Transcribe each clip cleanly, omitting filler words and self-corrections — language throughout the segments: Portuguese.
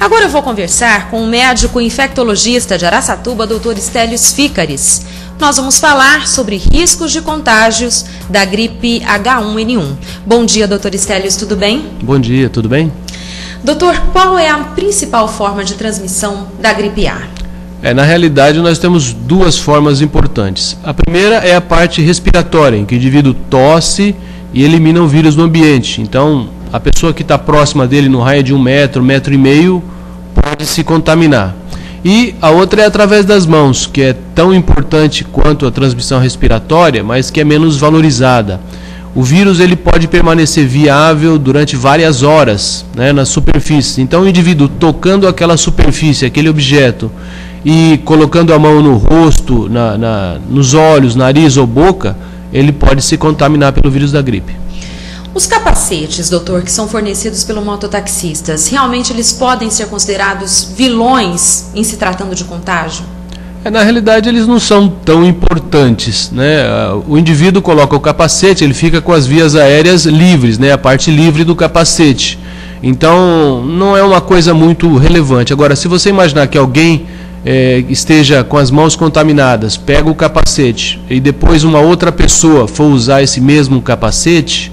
Agora eu vou conversar com o médico infectologista de Araçatuba, Dr. Estélios Fícares. Nós vamos falar sobre riscos de contágios da gripe H1N1. Bom dia, Dr. Estélios, tudo bem? Bom dia, tudo bem? Doutor, qual é a principal forma de transmissão da gripe A? Na realidade, nós temos duas formas importantes. A primeira é a parte respiratória, em que o indivíduo tosse e elimina o vírus do ambiente. Então, a pessoa que está próxima dele no raio de 1 metro, 1,5 metro, pode se contaminar. E a outra é através das mãos, que é tão importante quanto a transmissão respiratória, mas que é menos valorizada. O vírus ele pode permanecer viável durante várias horas, né, na superfície. Então, o indivíduo tocando aquela superfície, aquele objeto, e colocando a mão no rosto, nos olhos, nariz ou boca, ele pode se contaminar pelo vírus da gripe. Os capacetes, doutor, que são fornecidos pelos mototaxistas, realmente eles podem ser considerados vilões em se tratando de contágio? Na realidade, eles não são tão importantes, né? O indivíduo coloca o capacete, ele fica com as vias aéreas livres, né? A parte livre do capacete. Então, não é uma coisa muito relevante. Agora, se você imaginar que alguém esteja com as mãos contaminadas, pega o capacete e depois uma outra pessoa for usar esse mesmo capacete,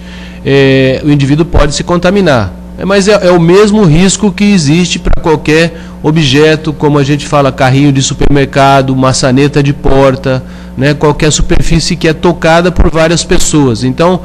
o indivíduo pode se contaminar. Mas é o mesmo risco que existe para qualquer objeto, como a gente fala, carrinho de supermercado, maçaneta de porta, né, qualquer superfície que é tocada por várias pessoas. Então,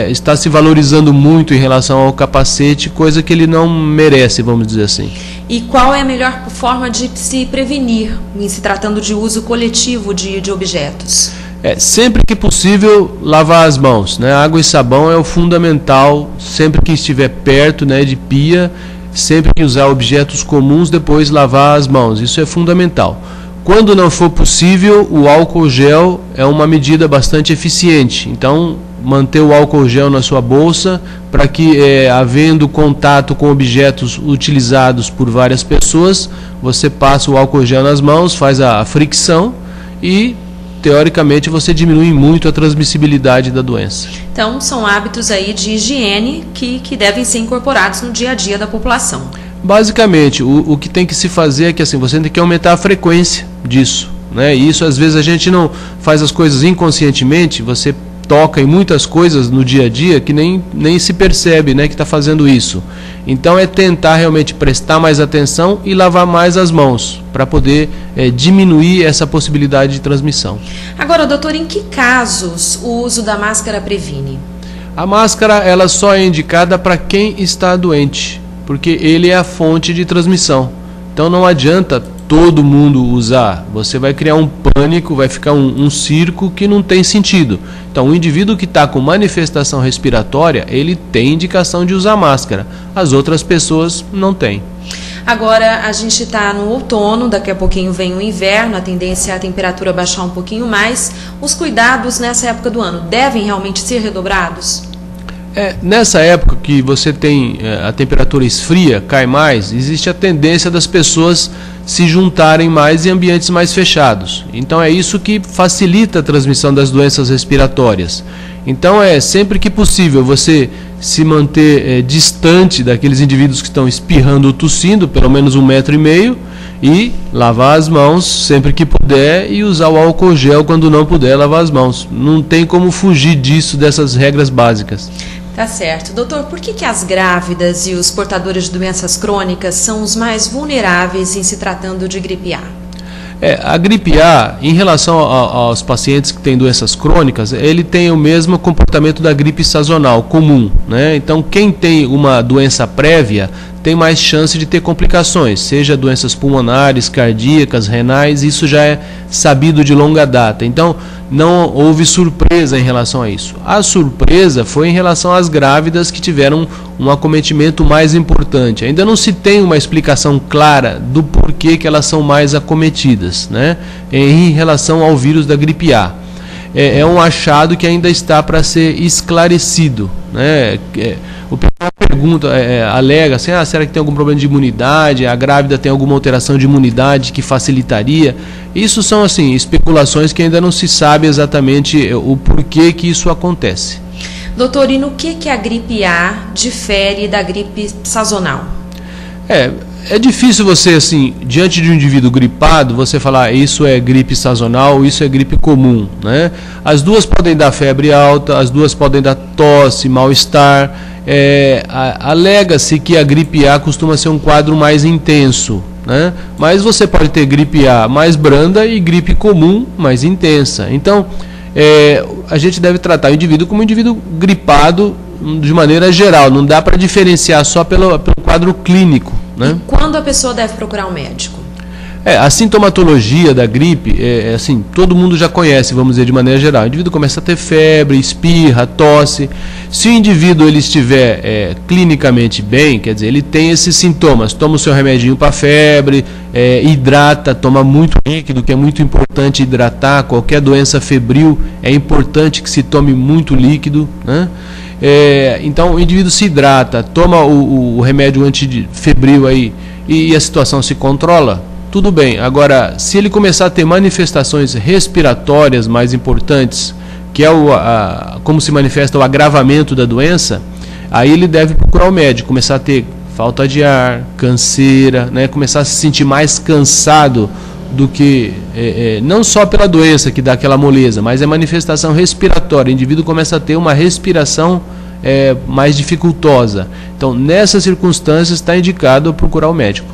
está se valorizando muito em relação ao capacete, coisa que ele não merece, vamos dizer assim. E qual é a melhor forma de se prevenir em se tratando de uso coletivo de objetos? Sempre que possível, lavar as mãos, né? Água e sabão é o fundamental, sempre que estiver perto, né, de pia, sempre que usar objetos comuns, depois lavar as mãos, isso é fundamental. Quando não for possível, o álcool gel é uma medida bastante eficiente, então manter o álcool gel na sua bolsa para que, havendo contato com objetos utilizados por várias pessoas, você passa o álcool gel nas mãos, faz a fricção e teoricamente você diminui muito a transmissibilidade da doença. Então são hábitos aí de higiene que devem ser incorporados no dia a dia da população. Basicamente, o que tem que se fazer é que assim, você tem que aumentar a frequência disso, né? E isso às vezes a gente não faz as coisas inconscientemente, você toca em muitas coisas no dia a dia que nem se percebe, né, que está fazendo isso. Então é tentar realmente prestar mais atenção e lavar mais as mãos para poder diminuir essa possibilidade de transmissão. Agora, doutor, em que casos o uso da máscara previne? A máscara ela só é indicada para quem está doente, porque ele é a fonte de transmissão. Então não adianta todo mundo usar, você vai criar um pânico, vai ficar um circo que não tem sentido. Então o indivíduo que está com manifestação respiratória, ele tem indicação de usar máscara, as outras pessoas não têm. Agora a gente está no outono, daqui a pouquinho vem o inverno, a tendência é a temperatura baixar um pouquinho mais. Os cuidados nessa época do ano devem realmente ser redobrados? Nessa época que você tem a temperatura esfria, cai mais, existe a tendência das pessoas se juntarem mais em ambientes mais fechados. Então é isso que facilita a transmissão das doenças respiratórias. Então sempre que possível você se manter distante daqueles indivíduos que estão espirrando ou tossindo, pelo menos 1,5 metro, e lavar as mãos sempre que puder e usar o álcool gel quando não puder lavar as mãos. Não tem como fugir dessas regras básicas. Tá certo. Doutor, por que as grávidas e os portadores de doenças crônicas são os mais vulneráveis em se tratando de gripe A? A gripe A, em relação aos pacientes que têm doenças crônicas, ele tem o mesmo comportamento da gripe sazonal, comum, né? Então, quem tem uma doença prévia tem mais chance de ter complicações, seja doenças pulmonares, cardíacas, renais, isso já é sabido de longa data. Então, não houve surpresa em relação a isso. A surpresa foi em relação às grávidas que tiveram um acometimento mais importante. Ainda não se tem uma explicação clara do porquê que elas são mais acometidas, né, em relação ao vírus da gripe A. É um achado que ainda está para ser esclarecido, né? O pessoal pergunta, alega assim, será que tem algum problema de imunidade? A grávida tem alguma alteração de imunidade que facilitaria? Isso são assim especulações que ainda não se sabe exatamente o porquê que isso acontece. Doutor, e no que a gripe A difere da gripe sazonal? É difícil você, assim, diante de um indivíduo gripado, você falar isso é gripe sazonal, isso é gripe comum, né? As duas podem dar febre alta, as duas podem dar tosse, mal-estar. Alega-se que a gripe A costuma ser um quadro mais intenso, né? Mas você pode ter gripe A mais branda e gripe comum mais intensa. Então, a gente deve tratar o indivíduo como um indivíduo gripado de maneira geral, não dá para diferenciar só pelo quadro clínico, né? E quando a pessoa deve procurar um médico? A sintomatologia da gripe, assim, todo mundo já conhece, vamos dizer, de maneira geral. O indivíduo começa a ter febre, espirra, tosse. Se o indivíduo ele estiver clinicamente bem, quer dizer, ele tem esses sintomas, toma o seu remedinho para febre, hidrata, toma muito líquido, que é muito importante hidratar. Qualquer doença febril é importante que se tome muito líquido, né? Então o indivíduo se hidrata, toma o remédio antifebril aí e a situação se controla, tudo bem. Agora, se ele começar a ter manifestações respiratórias mais importantes, que é como se manifesta o agravamento da doença, aí ele deve procurar o médico, começar a ter falta de ar, canseira, né? Começar a se sentir mais cansado do que, não só pela doença que dá aquela moleza, mas é manifestação respiratória. O indivíduo começa a ter uma respiração mais dificultosa. Então, nessas circunstâncias, está indicado procurar o médico.